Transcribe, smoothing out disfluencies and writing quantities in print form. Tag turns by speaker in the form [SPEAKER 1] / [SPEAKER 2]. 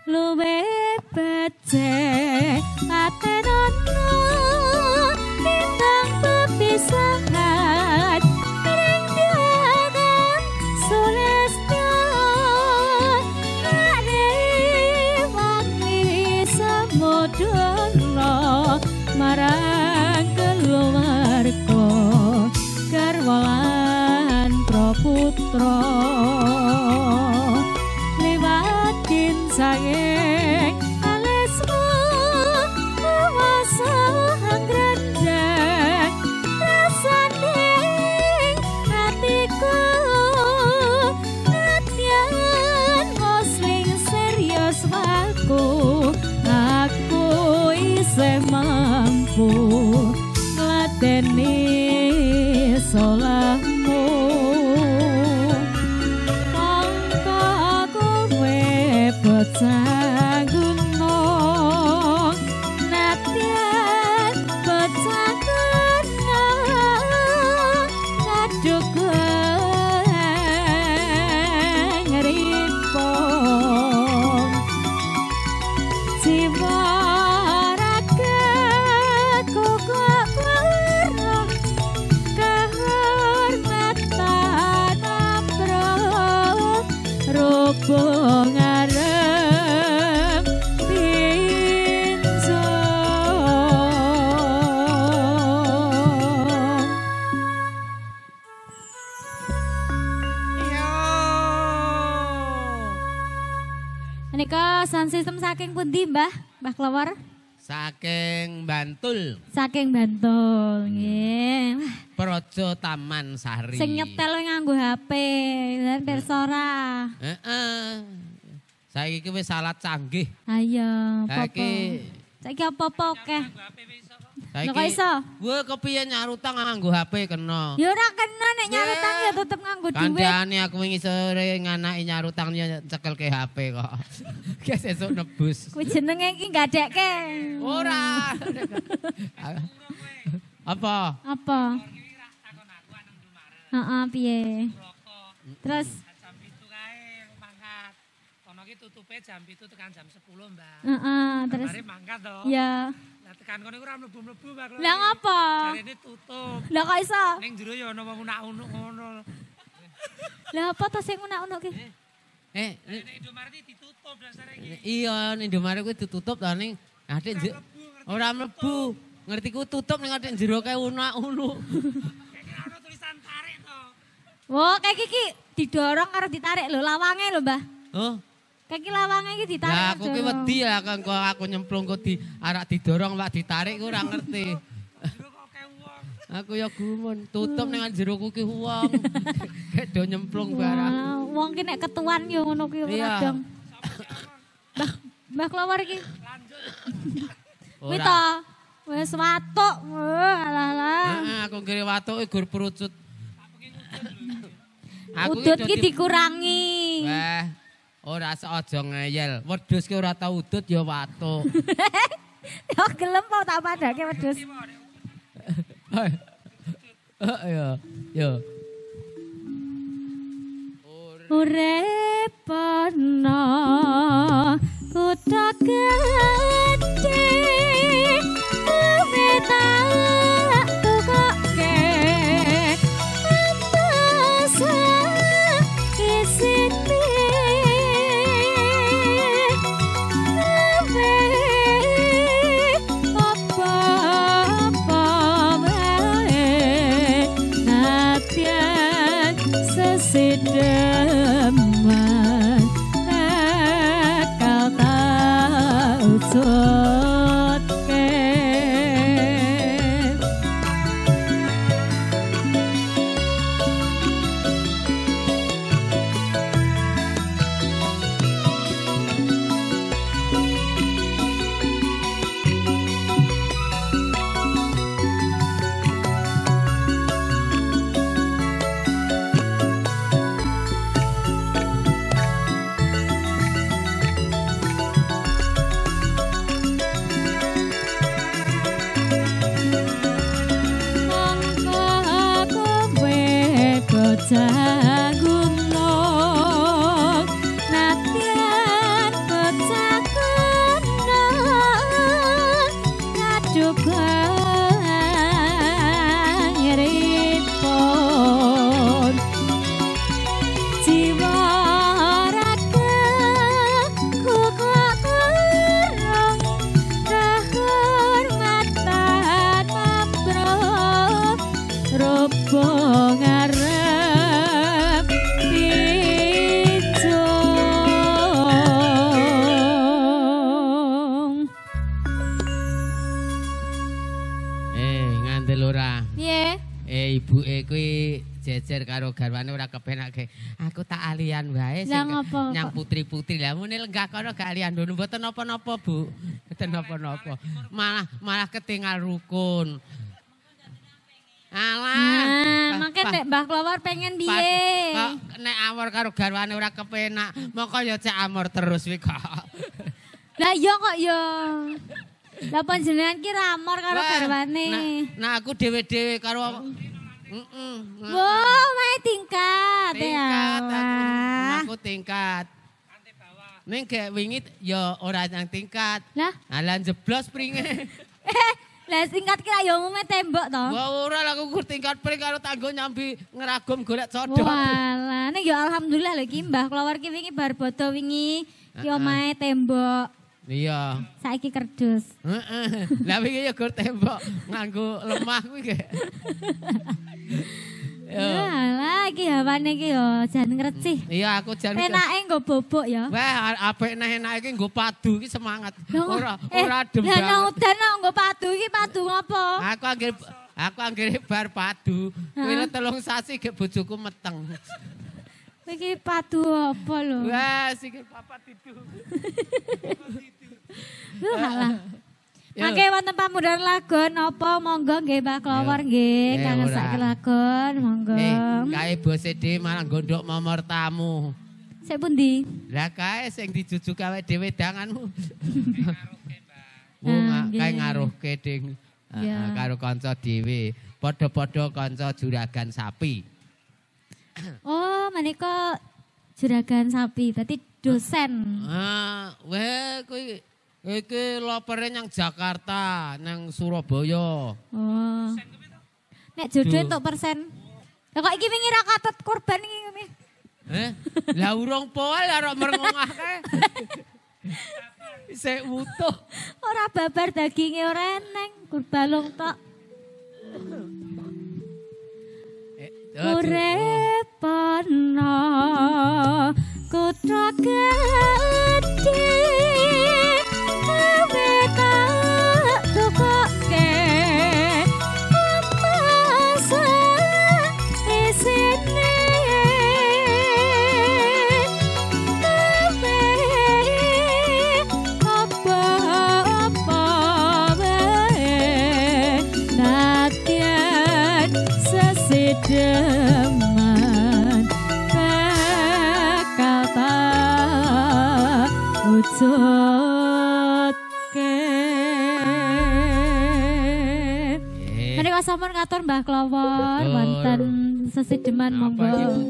[SPEAKER 1] luwe becek patenono timbang pepisahan ring diakan sulestyo ade wangi samudana marang keluarga garwan praputra liwatin sanging alismu kuwasa ngrendeng rasane atiku nadyan mosling serius aku isih mampu ngladeni salahmu mongko kowe bocah gunung nadyan bocah gunung kaduk ngripong jiwa raga kok warung kehormatan amro robo ngarep pinjong. Menika sound system saking pundi, Mbah? Mbah Klawar?
[SPEAKER 2] Saking Bantul.
[SPEAKER 1] Saking Bantul, nggih. Wah,
[SPEAKER 2] Projo Taman Sari.
[SPEAKER 1] sing nyetel nganggo HP, dan persora.
[SPEAKER 2] Heeh. Saiki ki wis alat canggih.
[SPEAKER 1] Ayo,
[SPEAKER 2] Saiki
[SPEAKER 1] apa-apa. Saiki apa-apa akeh.
[SPEAKER 2] saiki.
[SPEAKER 1] Lho kok iso?
[SPEAKER 2] Wah, kepiye nyarutang nganggo HP kena.
[SPEAKER 1] Ya ora kena nek nyarutang ya tetep nganggo dhuwit.
[SPEAKER 2] Kandhane aku wingi sore nganaki nyarutang ya cekelke HP kok. Ki sesuk nebus.
[SPEAKER 1] Kuwi jenenge iki gadekke.
[SPEAKER 2] Ora. Apa?
[SPEAKER 1] Apa? Heeh, piye? Terus
[SPEAKER 3] jam 7 kae mangkat. Kono ki tutupe jam 7 tekan jam 10, Mbak.
[SPEAKER 1] heeh, terus
[SPEAKER 3] Mari mangkat to.
[SPEAKER 1] ya.
[SPEAKER 3] Lah tekan kono iku ora mlebu-mlebu, Mbak.
[SPEAKER 1] Lah ngapa?
[SPEAKER 3] Jarene tutup.
[SPEAKER 1] Lah kok iso?
[SPEAKER 3] Ning jero ya ana wong unak-unuk ngono.
[SPEAKER 1] Lah apa to sing unak-unak ki?
[SPEAKER 2] Eh,
[SPEAKER 3] Nek Indomaret iki ditutup dasare iki.
[SPEAKER 2] iya ning Indomaret kuwi ditutup ta ning adik ora mlebu. Ngerti ku tutup ning adik jero kae unak-unuk.
[SPEAKER 3] Iki ana tulisan tarik to.
[SPEAKER 1] Wah, kayak iki didorong karo ditarik lho lawange lho, Mbah.
[SPEAKER 2] Oh,
[SPEAKER 1] Kayak iki lawange iki ditarik.
[SPEAKER 2] ya aku ki
[SPEAKER 1] didorong.
[SPEAKER 2] wedi ya kan kok aku nyemplung kok di arak didorong Pak ditarik ku ora ngerti.
[SPEAKER 3] Jero kok akeh wong.
[SPEAKER 2] Aku ya gumun, tutup ning jero ku ki wong. Kayak do nyemplung barang.
[SPEAKER 1] Wah, wong ki nek ketuan yo ngono ki
[SPEAKER 2] Iya.
[SPEAKER 1] kadang. Mbah Klawar iki. Kuwi
[SPEAKER 2] Ora.
[SPEAKER 1] to. Wis watuk. Alah.
[SPEAKER 2] Heeh, aku kira watuk gur perucut. Aku
[SPEAKER 1] Udut
[SPEAKER 2] ki
[SPEAKER 1] ki dikurangi.
[SPEAKER 2] Wah, ora aja ngeyel. Wedhus ki ora tau udut ya watuk.
[SPEAKER 1] Yo gelem po tak padake wedhus.
[SPEAKER 2] Ya, ya.
[SPEAKER 1] Urip ana kutha gedhe tak tukoke antasa isine apa-apa bae nadyan sesideman akal tau sotke. Bocah gunung nadyan bocah
[SPEAKER 2] Ibuke kuwi jejer karo garwane ora kepenake. Aku tak alian wae sing nyang putri-putri. Lah mune lenggah kono gak alian dulu mboten napa-napa, Bu. Mboten napa-napa. Malah ketinggal rukun. Alah.
[SPEAKER 1] Mangke nek Mbah Klowor pengen piye?
[SPEAKER 2] Nek amor karo garwane ora kepenak, moko ya cek amor terus kuwi kok.
[SPEAKER 1] Lah iya kok ya. Lah panjenengan ki ramor karo garwane.
[SPEAKER 2] Nah aku dhewe-dhewe karo
[SPEAKER 1] Wow, main tingkat ya.
[SPEAKER 2] Aku tingkat. Ning gek wingi ya ora nang tingkat.
[SPEAKER 1] Lah,
[SPEAKER 2] lan jeblos pringe.
[SPEAKER 1] Lah tingkat ki ya umume tembok to.
[SPEAKER 2] Wah ora lah aku tingkat pring karo tanggo nyambi ngeragum golek codot.
[SPEAKER 1] Walah, ning ya alhamdulillah lho ki Mbah Klowor ki wingi bar bodo wingi ki omahe tembok.
[SPEAKER 2] Iya.
[SPEAKER 1] Saiki kerdus.
[SPEAKER 2] Heeh. Lah wingi ya gur tembok nganggo lemah kuwi ge.
[SPEAKER 1] Yalah iki hawane iki yo jan ngrecih.
[SPEAKER 2] Iya aku jan
[SPEAKER 1] enake nggo bobok ya.
[SPEAKER 2] Wah apik neh enake iki nggo padu iki semangat. Ora adem
[SPEAKER 1] banget. Lah udan nggo padu iki padu ngopo?
[SPEAKER 2] Aku anggere bar padu. Kuwi 3 sasi ge bojoku meteng.
[SPEAKER 1] Iki padu apa lho?
[SPEAKER 2] Wah sikil papat itu.
[SPEAKER 1] Halah. Mangke wonten pamunduran lagon apa monggo nggih Mbah Klowor nggih kang ngesake lagon monggo.
[SPEAKER 2] Kae bose dhewe malah gondok momor tamu.
[SPEAKER 1] Sik pundi?
[SPEAKER 2] Lah kae sing dijujuk awake dhewe danganmu. Kae ngaruhke ding karo kanca dhewe. Padha-padha kanca juragan sapi.
[SPEAKER 1] Oh, menika juragan sapi, berarti dosen.
[SPEAKER 2] Weh kuwi iki lopere nang Jakarta, nang Surabaya.
[SPEAKER 1] Oh. Nek jodoh entuk persen. Lah kok iki wingi ra katut korban iki.
[SPEAKER 2] Lah urung poal ora merengongake. Isih utuh.
[SPEAKER 1] Ora babar daginge ora eneng, kurbalung tok. Urip ana kutha gedhe awe tak tukoke apa isine apa wae natian sesedeman bakal tak wujudke. Menika sampun ngatur Mbah Klowor wonten sesedeman monggo.